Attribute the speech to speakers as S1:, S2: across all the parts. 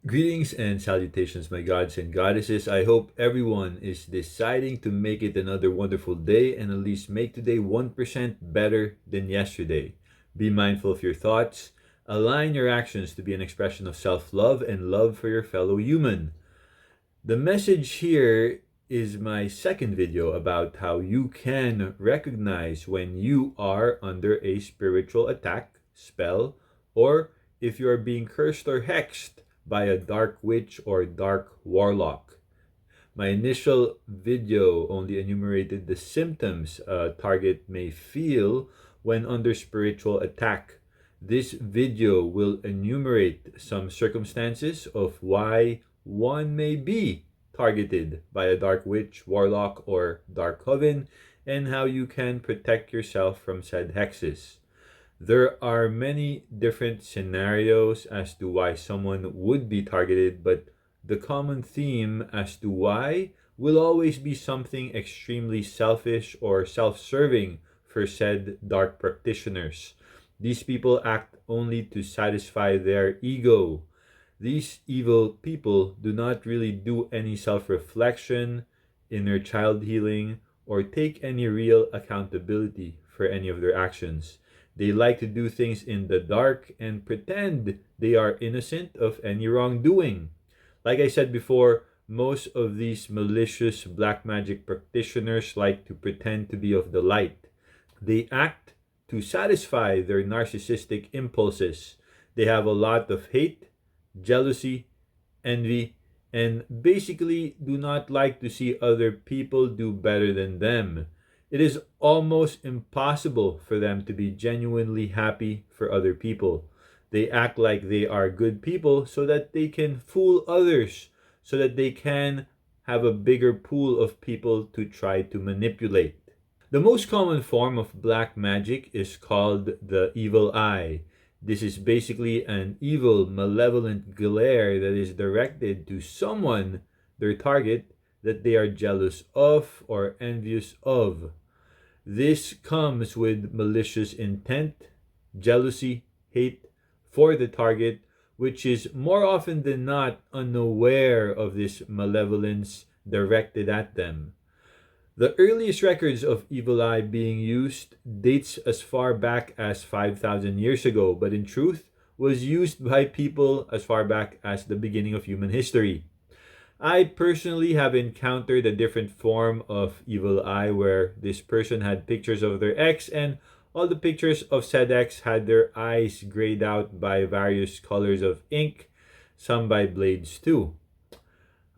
S1: Greetings and salutations, my gods and goddesses. I hope everyone is deciding to make it another wonderful day and at least make today 1% better than yesterday. Be mindful of your thoughts. Align your actions to be an expression of self love and love for your fellow human. The message here is my second video about how you can recognize when you are under a spiritual attack, spell, or if you are being cursed or hexed by a dark witch or dark warlock. My initial video only enumerated the symptoms a target may feel when under spiritual attack. This video will enumerate some circumstances of why one may be targeted by a dark witch, warlock, or dark coven, and how you can protect yourself from said hexes. There are many different scenarios as to why someone would be targeted, but the common theme as to why will always be something extremely selfish or self-serving for said dark practitioners. These people act only to satisfy their ego. These evil people do not really do any self-reflection, inner child healing, or take any real accountability for any of their actions. They like to do things in the dark and pretend they are innocent of any wrongdoing. Like I said before, most of these malicious black magic practitioners like to pretend to be of the light. They act to satisfy their narcissistic impulses. They have a lot of hate, jealousy, envy, and basically do not like to see other people do better than them. It is almost impossible for them to be genuinely happy for other people. They act like they are good people so that they can fool others, so that they can have a bigger pool of people to try to manipulate. The most common form of black magic is called the evil eye. This is basically an evil, malevolent glare that is directed to someone, their target, that they are jealous of or envious of. This comes with malicious intent, jealousy, hate for the target, which is more often than not unaware of this malevolence directed at them. The earliest records of evil eye being used dates as far back as 5,000 years ago, but in truth was used by people as far back as the beginning of human history. I personally have encountered a different form of evil eye where this person had pictures of their ex and all the pictures of said ex had their eyes grayed out by various colors of ink, some by blades too.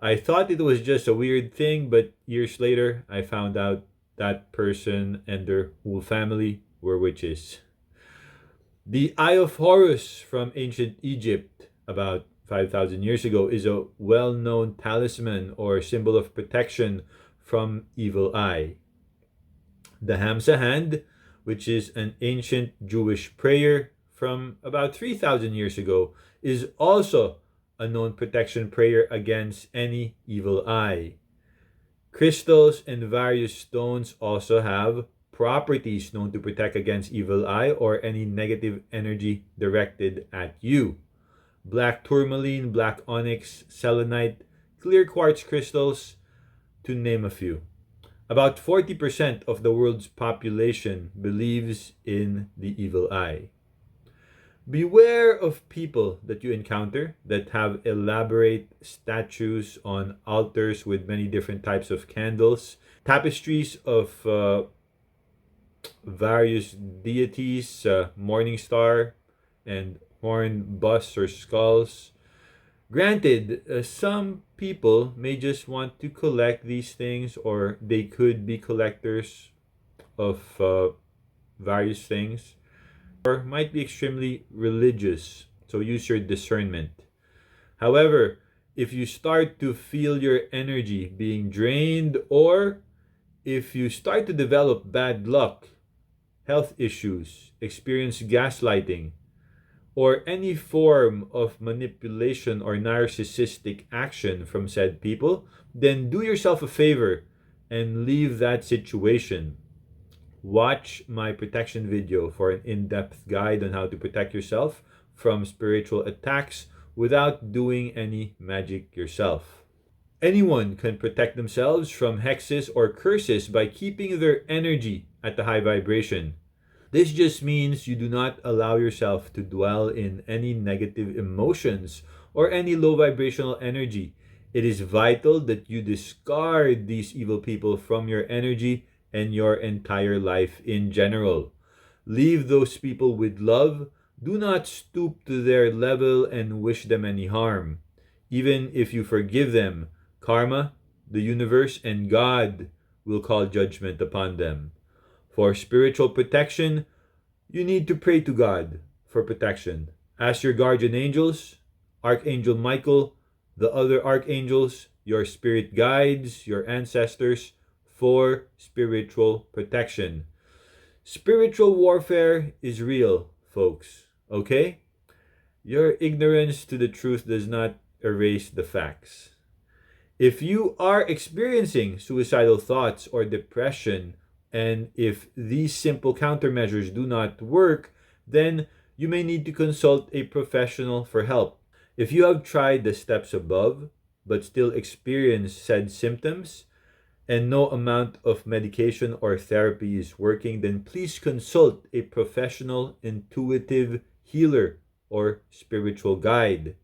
S1: I thought it was just a weird thing, but years later, I found out that person and their whole family were witches. The Eye of Horus from ancient Egypt, about 5,000 years ago, is a well known talisman or symbol of protection from evil eye. The Hamza hand, which is an ancient Jewish prayer from about 3,000 years ago, is also a known protection prayer against any evil eye. Crystals and various stones also have properties known to protect against evil eye or any negative energy directed at you. Black tourmaline, black onyx, selenite, clear quartz crystals, to name a few. About 40% of the world's population believes in the evil eye. Beware of people that you encounter that have elaborate statues on altars with many different types of candles, tapestries of various deities, morning star, and horn busts or skulls. Granted, some people may just want to collect these things, or they could be collectors of various things, or might be extremely religious, so use your discernment. However, if you start to feel your energy being drained, or if you start to develop bad luck, health issues, experience gaslighting, or any form of manipulation or narcissistic action from said people, then do yourself a favor and leave that situation. Watch my protection video for an in-depth guide on how to protect yourself from spiritual attacks without doing any magic yourself. Anyone can protect themselves from hexes or curses by keeping their energy at the high vibration. This just means you do not allow yourself to dwell in any negative emotions or any low vibrational energy. It is vital that you discard these evil people from your energy and your entire life in general. Leave those people with love. Do not stoop to their level and wish them any harm. Even if you forgive them, karma, the universe, and God will call judgment upon them. For spiritual protection, you need to pray to God for protection. Ask your guardian angels, Archangel Michael, the other archangels, your spirit guides, your ancestors, for spiritual protection. Spiritual warfare is real, folks, okay? Your ignorance to the truth does not erase the facts. If you are experiencing suicidal thoughts or depression, and if these simple countermeasures do not work, then you may need to consult a professional for help. If you have tried the steps above, but still experience said symptoms, and no amount of medication or therapy is working, then please consult a professional intuitive healer or spiritual guide.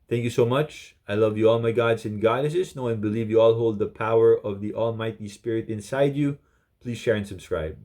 S1: Thank you so much. I love you all, my gods and goddesses. Know and believe you all hold the power of the Almighty Spirit inside you. Please share and subscribe.